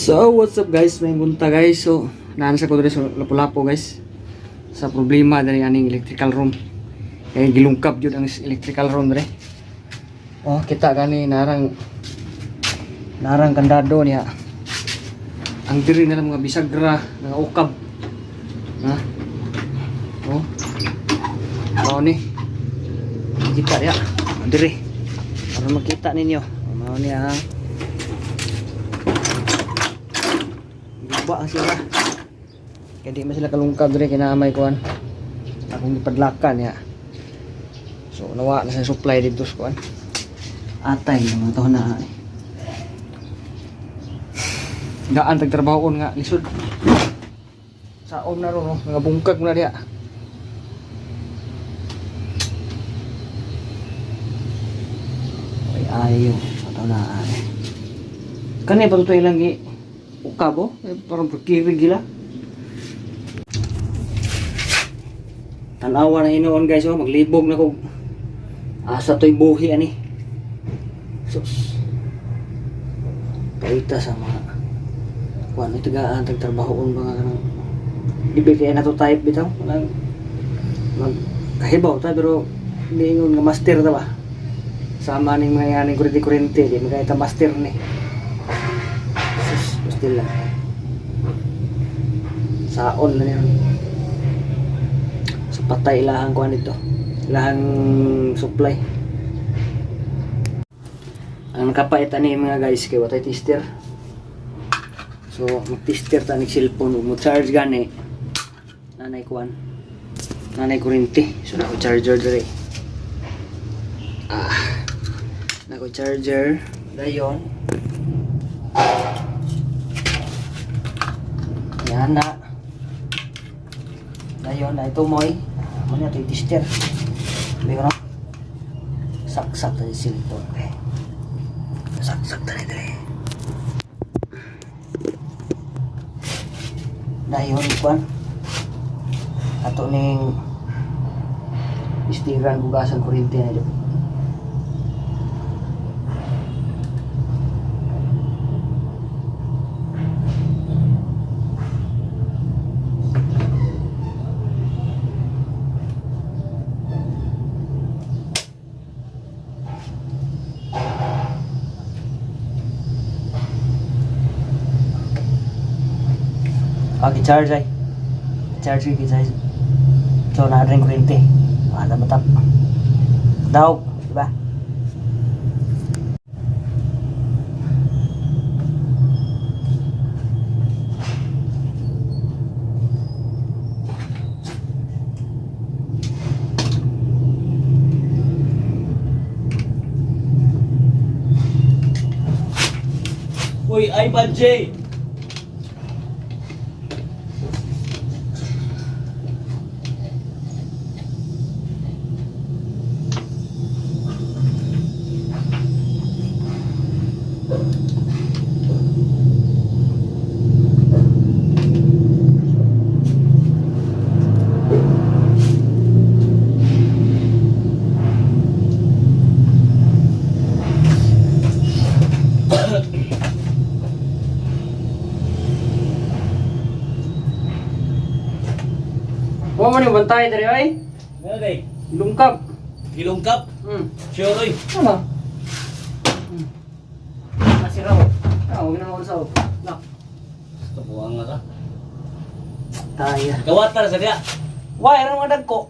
So, what's up guys? May bunta guys. So, naansa ko dito sa Lapu-Lapu guys. Sa problema dari aning electrical room. Kaya gilungkap jud ang electrical room dere. Oh, kita gani narang kandado niya. Ang diri nila mga bisagra, mga ukab. Ha? Oh. Mao ni. Kita ya. Diri. Para makita ninyo. Mao niya. Ba sila kaya di man sila kalungkab rin kinaamay kuan akong ipadlakan ya, so nawa na sa supply dito sa kuan atay mga taon na daan tagtrabahon nga lisod sa na ron nga bungkag mo na diya. Ay ayo mga taon na kanina patutoy lang ukabo, parang berkirig gila. Tanawa na inoon guys, oh, maglibog na ko. Asa to'y buhi ani. Sus. Kaita sa mga kuan ito gaan tagtrabahoon ba nga kanang ibig kaya na to type bitaw. Walang magkahibaw ta pero hindi ingon nga master ta ba. Sama ning mga yaning kurente-kurente, di mga ita master ni. Lang saon na niya so patay ilahang kuhan ito ilahang supply. Ang nakapaitan ni mga guys kay watay tester, so mag-tester ta ni cellphone mo charge gani nanay kuhan nanay kurente, so nako charger dire nako charger dayon yan na dayon na ito moy muna ito yung tester sabi ko no saksak tayo cellphone okay. Saksak tayo dali dayon ikuan ato ning istiran bugasan kurente na dito. Charge ay charge ki size so na ring kurente ada matap daw diba uy ay J. Huwag mo niyong bantay dari ay? Ano day? Ilungkap. Ilungkap? Sure oy. Ano? Masiraw. Huwag na ako sa nak. Tabuang nga ka. Taya. Kawatar sa diya. Why? Ano mga dagko?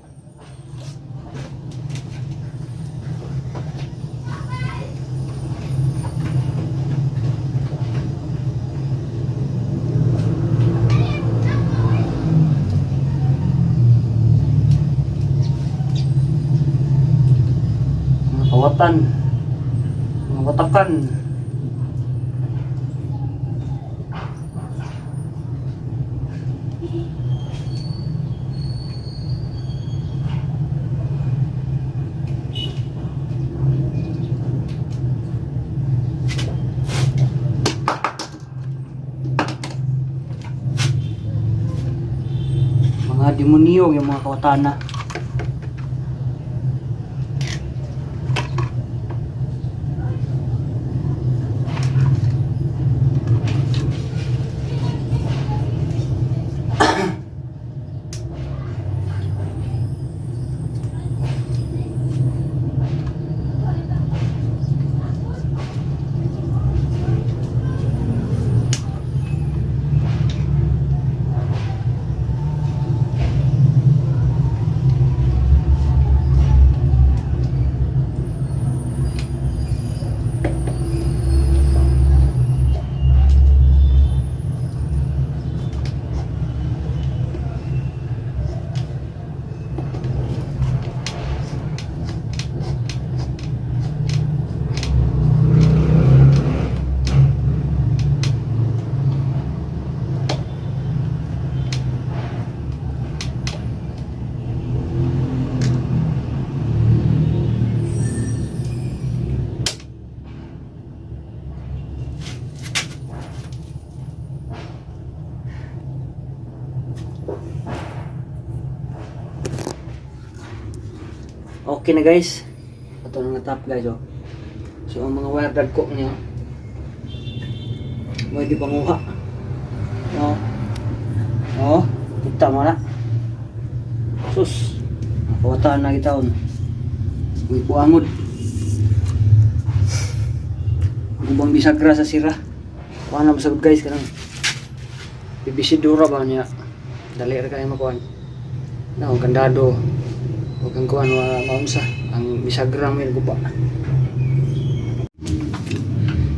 Kawatan, mga watakan. Mga demonyo yung mga kawatana. Okay na guys. Ito na natap guys oh. So ang mga wire guard ko niya. Pwede panguha. Oh. Oh, kita mo na. Sus. Kawataan na kita on. Uy buangod. Gubang bisagra sa sira. Kuha na masagod guys kanang. Bibisidura ba niya? Dali ra kayo makuha. Na, kandado. Huwag kang kuha maunsa. Ang bisagra may guba.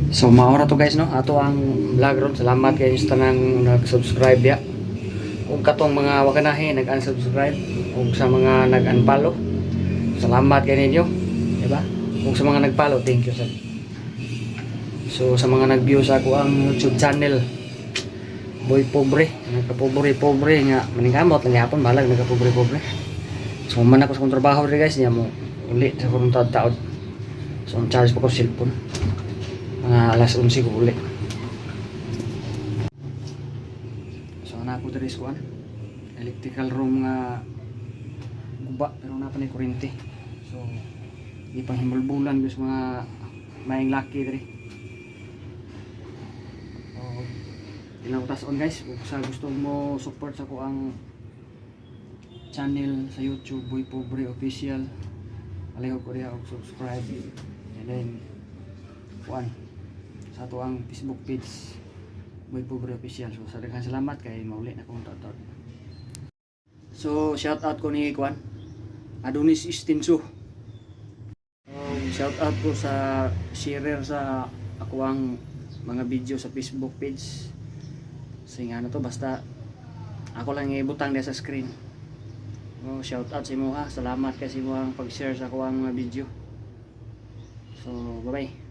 So maura to guys no, ato ang vlog ron. Salamat kayo sa tanang nag-subscribe ya. Kung katong mga wakanahe nag-unsubscribe, kung sa mga nag-unfollow, salamat kayo ninyo, diba? Kung sa mga nag-follow, thank you sir. So sa mga nag-view sa ako ang YouTube channel, Boy Pobre, nagka-pobre nga maningkamot lang yapon balag nagka-pobre. So man ako sa kong trabaho rin guys, niya mo ulit sa kong taod. So ang charge pa ko cellphone. Mga alas 11 ko ulit. So na ako diri sa electrical room nga guba pero na pa ni kuryente. So di pang himbulbulan guys mga maing laki diri. So ilang tas on guys kung sa gusto mo support sa ko ang channel sa YouTube Boy Pobre Official. Aliho ko diha og subscribe. And then sa ato ang Facebook page Boy Pobre Official. So sa daghang salamat kay mauli na kong taod. So shout out ko ni Kwan Adonis Istinso. Shout out ko sa sharer sa ako ang mga video sa Facebook page. Sing ano to basta ako lang ibutang dia sa screen. Shout out sa imo ha. Salamat kasi mo ang pag-share sa ako ang mga video. So bye bye.